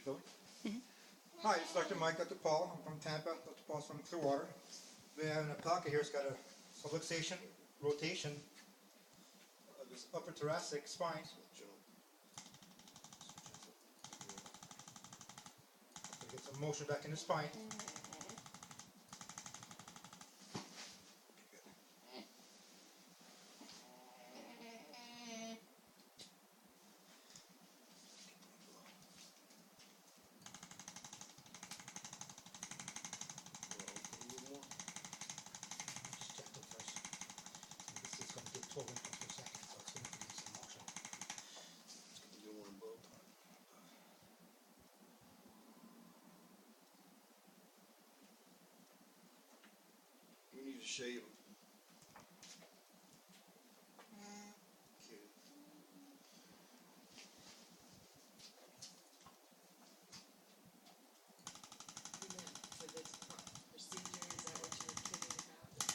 Philly. Hi, it's Dr. Mike, Dr. Paul. I'm from Tampa. Dr. Paul's from Clearwater. We have in a pocket here. It's got a subluxation, rotation of this upper thoracic spine. Get some motion back in the spine. Just gentle first. This is going to get 12 inches per second, so it's going to produce some motion. We need to shave them. Okay. You meant for this procedure, is that what you were kidding about?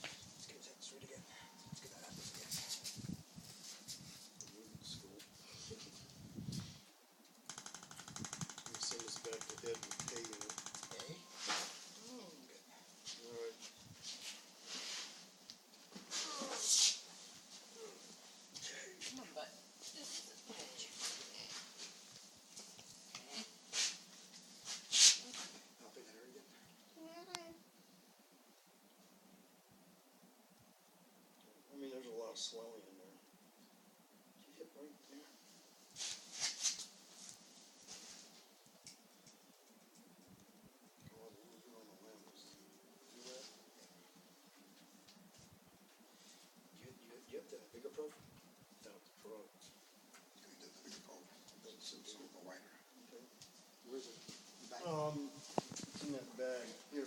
Let's get that straight again. Let's get that out again. We send this back to Ed with hay in it. Okay. Alright. Come on, bud. Pop in there again. I mean, there's a lot of swelling in there. Hip right there. God, what was it on the limb? Was it- do that? You have the bigger probe? Down at the front. You did the bigger probe. So go wider. Okay. Where's it? Back. It's in that bag. Here.